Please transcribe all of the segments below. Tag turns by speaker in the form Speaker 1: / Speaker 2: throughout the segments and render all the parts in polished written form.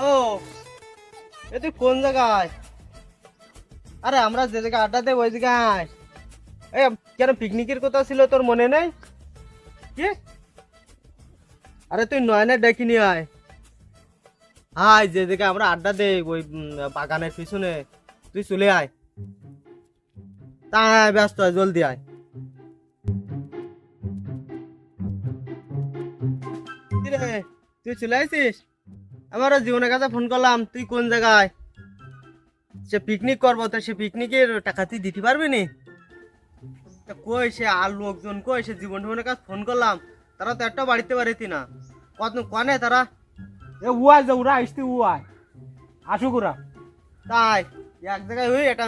Speaker 1: Hello, এ তুই কোন জায়গায়? আরে আমরা যে জায়গায় আড্ডা দেব ওই জায়গায়। এ কেন পিকনিকের কথা ছিল তোর মনে নেই? কি? আরে তুই নয়নে ডেকে নিয়ে আয়। আয় যে জায়গায় আমরা আড্ডা দেই ওই বাগানের পিছনে, তুই চলে আয়। তা আয়, ব্যস্ত আয়, জলদি আয়। কি রে, তুই চলে আসিস? আমার জীবনের কাছে ফোন করলাম, তুই কোন জায়গায়? সে পিকনিক করবো, তো সে পিকনিকের টাকা তুই দিতে পারবি নি? তা কই সে আর লোকজন কই? সে জীবনের কাছে ফোন করলাম, তারা তো একটা বাড়িতে পারিতি না। কত কনে তারা?
Speaker 2: এ উয়াই যে ওরা আসতে উয়াই আসুক ওরা।
Speaker 1: তাই এক জায়গায় হই একটা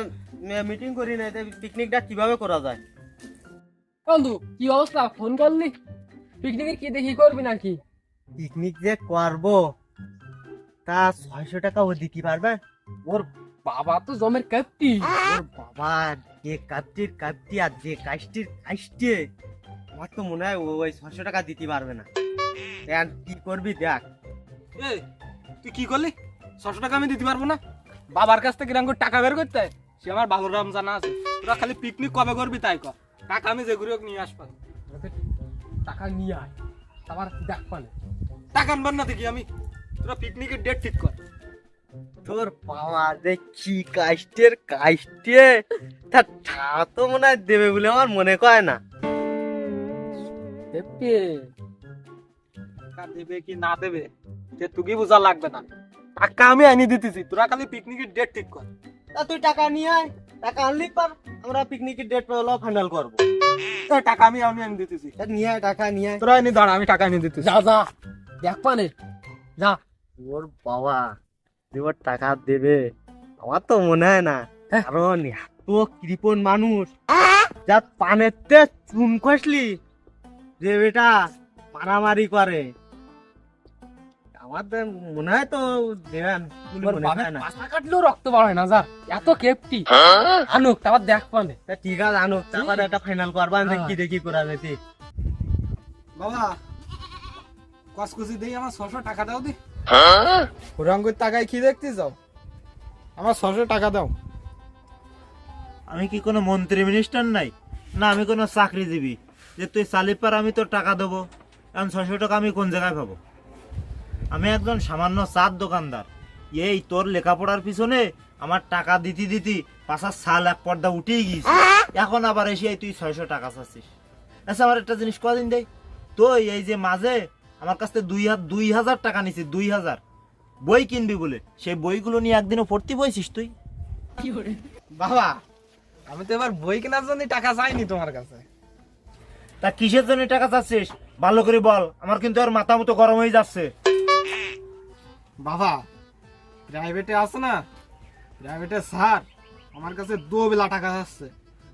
Speaker 1: মিটিং করি না, পিকনিকটা কিভাবে করা যায়।
Speaker 2: বন্ধু কি অবস্থা, ফোন করলি? পিকনিকে কি দেখি করবি নাকি?
Speaker 1: পিকনিক যে করবো তা 600 টাকা ও দিতে পারবে?
Speaker 2: ওর বাবা তো জমের কাপ্তি।
Speaker 1: ওর বাবা, যে কাপটির কাপটি আর যে কাষ্টির কাষ্টে, আমার তো মনে হয় ওই 600 টাকা দিতে পারবে না। দেখ কি করবি দেখ।
Speaker 2: এই তুই কি করলি? 600 টাকা আমি দিতে পারবো না? বাবার কাছ থেকে কিরকম করে টাকা বের করতে হয় সে আমার ভালো রাম জানা আছে। তোরা খালি পিকনিক কবে করবি তাই কর, টাকা আমি যে ঘুরে নিয়ে আসবো। টাকা নিয়ে আয়, আবার দেখ পানে টাকা আনবার না দেখি আমি। তোরা পিকনিকের ডেট ঠিক কর।
Speaker 1: তোর বাবা যে কি কাষ্টের কাষ্টে, তা তা তো মনে হয় দেবে বলে আমার মনে কয় না।
Speaker 2: দেবে টাকা দেবে কি না দেবে সে তুই বোঝা লাগবে না, টাকা আমি আনি দিতেছি। তোরা খালি পিকনিকের ডেট ঠিক কর।
Speaker 1: তা তুই টাকা নিয়ে আয়, টাকা আনলি পর আমরা পিকনিকের ডেট ফাইনাল করবো।
Speaker 2: এই টাকা আমি আনি দিতেছি।
Speaker 1: তা নিয়ে আয়, টাকা নিয়ে আয়।
Speaker 2: তোরা এনে দাঁড়া, আমি টাকা এনে দিতেছি। যা যা দেখ পানে যা।
Speaker 1: ওর বাবা দেবার টাকা দেবে আমার তো মনে হয় না,
Speaker 2: হ্যাঁ।
Speaker 1: কারণ এত কৃপণ মানুষ, যা পানেতে চুন খসলি যে বেটা মারামারি করে, আমার তো মনে হয় তো দেবেন বলে
Speaker 2: তোর
Speaker 1: মনে
Speaker 2: বাপের
Speaker 1: হয় না।
Speaker 2: পাশা কাটলেও রক্ত বার হয় না। যা এত কেপটি আনুক তারপর দেখ পানে।
Speaker 1: তা ঠিক আছে, আনো তারপর একটা ফাইনাল করবা, কি দেখি করা যেতে।
Speaker 2: বাবা কসকসি দেই, আমার 600 টাকা দাও দি। হুরাঙ্গুর টাকায় কি দেখতে যাও? আমার 600 টাকা দাও।
Speaker 3: আমি কি কোনো মন্ত্রী মিনিস্টার নাই, না আমি কোনো চাকরিজীবী যে তুই চালিপার আমি তোর টাকা দেবো? এখন 600 টাকা আমি কোন জায়গায় পাবো? আমি একজন সামান্য চার দোকানদার। এই তোর লেখাপড়ার পিছনে আমার টাকা দিতি দিতি পাশার সাল এক পর্দা উঠেই গিয়েছি, এখন আবার এসে তুই 600 টাকা চাচ্ছিস। আচ্ছা আমার একটা জিনিস কদিন দেয় তো, এই যে মাঝে আমার কাছ থেকে 2000 টাকা নিছিস, 2000 বই কিনবি বলে, সেই বইগুলো নিয়ে একদিনও পড়তে বইছিস তুই?
Speaker 2: বাবা আমি তো এবার বই কেনার জন্য টাকা চাইনি তোমার কাছে।
Speaker 3: তা কিসের জন্য টাকা চাচ্ছিস ভালো করে বল, আমার কিন্তু আর মাথা মতো গরম হয়ে যাচ্ছে।
Speaker 2: বাবা প্রাইভেটে আছে না, প্রাইভেটে স্যার আমার কাছে 2 বেলা টাকা যাচ্ছে।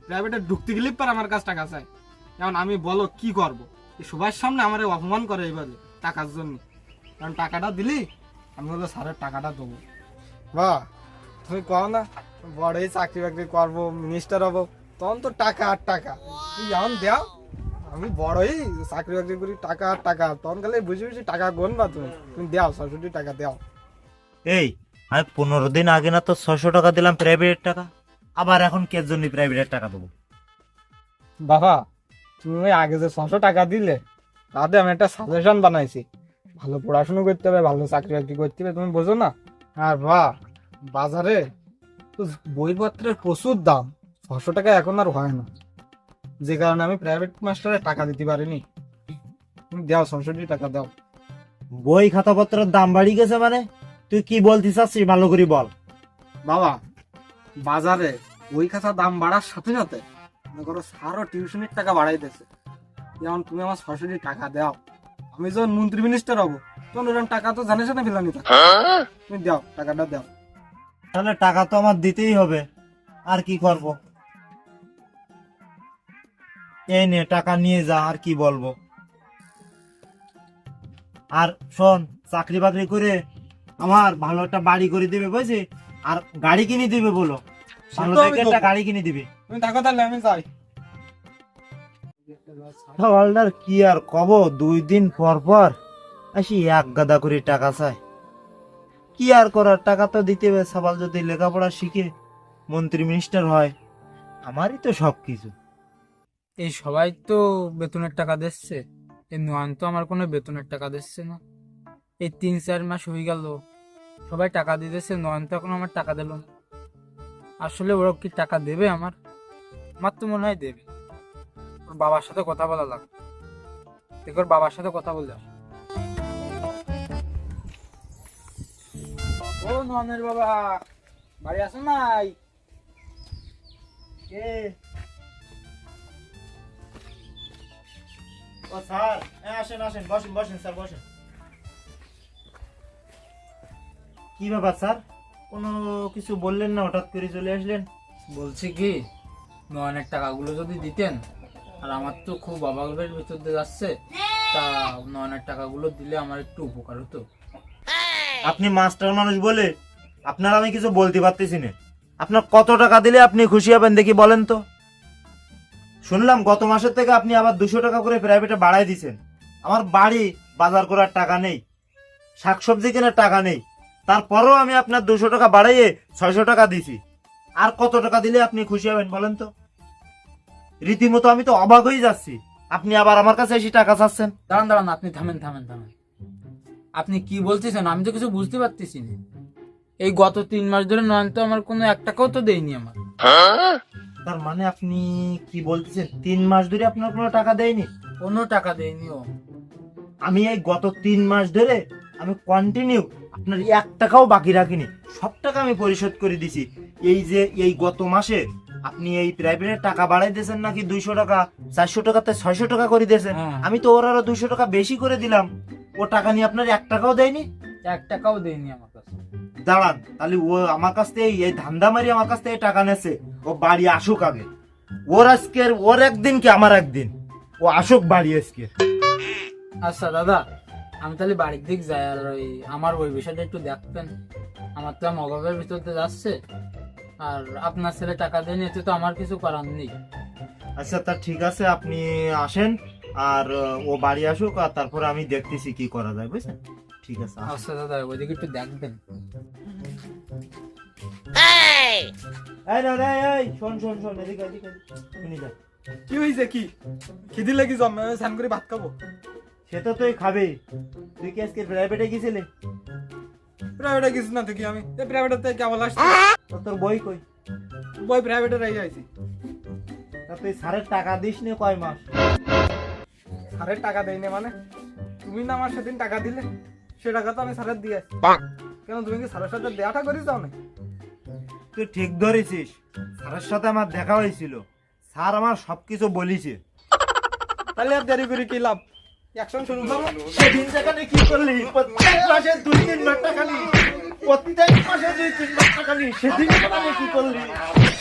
Speaker 2: প্রাইভেটে ঢুকতে গেলে পর আমার কাছে টাকা চাই। এখন আমি বলো কি করব? এই সবার সামনে আমার অপমান করে এবারে টাকার জন্য। কারণ টাকাটা দিলি আমি হলো স্যারের টাকাটা দেবো। বা তুমি কও না বড়ই চাকরি বাকরি করবো, মিনিস্টার হবো, তখন তো টাকা আর টাকা। তুই এখন দেও, আমি বড়ই চাকরি বাকরি করি, টাকা আর টাকা, তখন খালি বুঝে বুঝে টাকা গনবা। তুমি দেও 600 টাকা দেও।
Speaker 3: এই আমি 15 দিন আগে না তো 600 টাকা দিলাম প্রাইভেটের টাকা, আবার এখন কে জন্য প্রাইভেটের টাকা দেবো?
Speaker 2: বাবা তুমি আগে যে 600 টাকা দিলে তাতে আমি একটা সাজেশন বানাইছি, ভালো পড়াশোনা করতে হবে, ভালো চাকরি বাকরি করতে হবে, তুমি বোঝো না? আর বাজারে তো বইপত্রের প্রচুর দাম, 600 টাকা এখন আর হয় না, যে কারণে আমি প্রাইভেট মাস্টারে টাকা দিতে পারিনি। তুমি দাও 600 টাকা দাও।
Speaker 3: বই খাতাপত্রের দাম বাড়ি গেছে মানে? তুই কি বলতে চাচ্ছিস ভালো করে বল।
Speaker 2: বাবা বাজারে বই খাতার দাম বাড়ার সাথে সাথে মনে করো আরো টিউশনের টাকা বাড়াইতেছে। যেমন তুমি আমার 600 টাকা দাও, আমি যখন মন্ত্রী মিনিস্টার হবো তখন ওরকম টাকা তো জানিস না ফেলানি থাকে। তুমি দাও টাকাটা দাও।
Speaker 3: তাহলে টাকা তো আমার দিতেই হবে, আর কি করব? এই নে টাকা নিয়ে যা, আর কি বলবো। আর শোন, চাকরি বাকরি করে আমার ভালো একটা বাড়ি করে দিবে বুঝছি, আর গাড়ি কিনে দিবে বলো, ভালো
Speaker 2: সে তো আমি
Speaker 3: দেখে একটা
Speaker 2: দেবো।
Speaker 3: গাড়ি কিনে দিবে।
Speaker 2: তুমি টাকা তাহলে আমি যাই।
Speaker 3: সওয়ালটার কি আর কব, 2 দিন পর পর আসি এক গাদা করে টাকা চাই। কি আর করার, টাকা তো দিতে হবে। সবাল যদি লেখাপড়া শিখে মন্ত্রী মিনিস্টার হয়, আমারই তো সব কিছু।
Speaker 4: এই সবাই তো বেতনের টাকা দিচ্ছে, এই নয়ন তো আমার কোনো বেতনের টাকা দিচ্ছে না। এই 3-4 মাস হয়ে গেল সবাই টাকা দিতেছে, নয়ন তো এখন আমার টাকা দিল না। আসলে ওরা কি টাকা দেবে আমার? আমার তো মনে হয় দেবে। ওর বাবার সাথে কথা বলা লাগবে, দেখো ওর বাবার সাথে কথা বলে আস। ও নয়নের বাবা, বাড়ি আসো নাই?
Speaker 3: ও স্যার, আসেন আসেন, বসেন বসেন স্যার, বসেন। কি ব্যাপার স্যার, কোনো কিছু বললেন না, হঠাৎ করে চলে আসলেন?
Speaker 4: বলছি কি, নয়নের টাকাগুলো যদি দিতেন, আর আমার তো খুব অভাবের ভিতর দিয়ে যাচ্ছে, তা নয়নের টাকাগুলো দিলে আমার একটু উপকার হতো।
Speaker 3: আপনি মাস্টার মানুষ বলে আপনার আমি কিছু বলতে পারতেছি না। আপনার কত টাকা দিলে আপনি খুশি হবেন দেখি বলেন তো। শুনলাম গত মাসের থেকে আপনি আবার 200 টাকা করে প্রাইভেটে বাড়াই দিয়েছেন। আমার বাড়ি বাজার করার টাকা নেই, শাকসবজি কেনার টাকা নেই, তারপরেও আমি আপনার 200 টাকা বাড়াইয়ে 600 টাকা দিছি। আর কত টাকা দিলে আপনি খুশি হবেন বলেন তো? রীতিমতো আমি তো অবাক হয়ে যাচ্ছি, আপনি আবার আমার কাছে এসে টাকা চাচ্ছেন।
Speaker 4: দাঁড়ান দাঁড়ান, আপনি থামেন থামেন থামেন। আপনি কি বলতেছেন আমি তো কিছু বুঝতে পারতেছি না। এই গত 3 মাস ধরে নয়ন তো আমার কোনো 1 টাকাও তো দেয়নি আমার।
Speaker 3: তার মানে আপনি কি বলতেছেন 3 মাস ধরে আপনার কোনো টাকা দেয়নি?
Speaker 4: কোনো টাকা দেয়নি ও।
Speaker 3: আমি এই গত 3 মাস ধরে আমি কন্টিনিউ আপনার 1 টাকাও বাকি রাখিনি, সব টাকা আমি পরিশোধ করে দিছি। এই যে এই গত মাসে আপনি এই প্রাইভেটের টাকা বাড়াই দিয়েছেন নাকি 200 টাকা, 400 টাকাতে 600 টাকা করে দিয়েছেন।
Speaker 4: হ্যাঁ।
Speaker 3: আমি তো ওর আরো 200 টাকা বেশি করে দিলাম, ও টাকা নিয়ে আপনার 1 টাকাও দেয়নি।
Speaker 4: 1 টাকাও দেয়নি আমার কাছে।
Speaker 3: দাঁড়ান, তাহলে ও আমার কাছ থেকে এই ধান্দা মারি আমার কাছ থেকে টাকা নেছে। ও বাড়ি আসুক আগে, ওর একদিন কি আমার একদিন, ও আসুক বাড়ি আজকে।
Speaker 4: আচ্ছা দাদা, আমি তাহলে বাড়ির দিক যাই, আর আমার ওই বিষয়টা একটু দেখবেন। আমার তো অভাবের ভিতর দিয়ে যাচ্ছে, আর আপনার ছেলে টাকা দেয়নি, এতে তো আমার কিছু করার নেই।
Speaker 3: আচ্ছা তা ঠিক আছে, আপনি আসেন আর ও বাড়ি আসুক, আর তারপরে আমি দেখতেছি কি করা যায়, বুঝছেন? ঠিক আছে, আসেন।
Speaker 4: আচ্ছা দাদা, ওইদিকে একটু দেখবেন।
Speaker 3: এই না রে, এই শোন শোন শোন, এদিকে এদিকে শুনি যা।
Speaker 2: কি হয়েছে? কি খিদি লাগি জমে স্নান করে ভাত খাবো?
Speaker 3: সেটা তুই খাবে। তুই কি আজকে প্রাইভেটে গেছিলি?
Speaker 2: প্রাইভেটে গেছি না থেকে আমি, এই প্রাইভেটের থেকে কেবল আসছি।
Speaker 3: তোর বই কই?
Speaker 2: বই প্রাইভেটে রেখে আইছি।
Speaker 3: তা তুই স্যারের টাকা দিস নি কয় মাস?
Speaker 2: স্যারের টাকা দেয়নি মানে? তুমি না আমার সেদিন টাকা দিলে, সে টাকা তো আমি স্যারের দিয়ে আসছি। কেন তুমি কি স্যারের সাথে দেয়াটা করিস যাও না?
Speaker 3: তুই ঠিক ধরেছিস, স্যারের সাথে আমার দেখা হয়েছিল, স্যার আমার সবকিছু বলিছে।
Speaker 2: তাহলে আর দেরি করে কি লাভ? অ্যাকশন শুরু করো।
Speaker 3: সেদিন যেখানে কি করলি, প্রত্যেক মাসে 2-3 বার টাকা নি, প্রত্যেক মাসে 2-3 বার টাকা নি, সেদিন যেখানে কি করলি,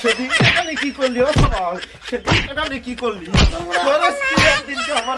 Speaker 3: সেদিন যেখানে কি করলি, ও সবাই সেদিন যেখানে কি করলি, তোর কি একদিন তো আমার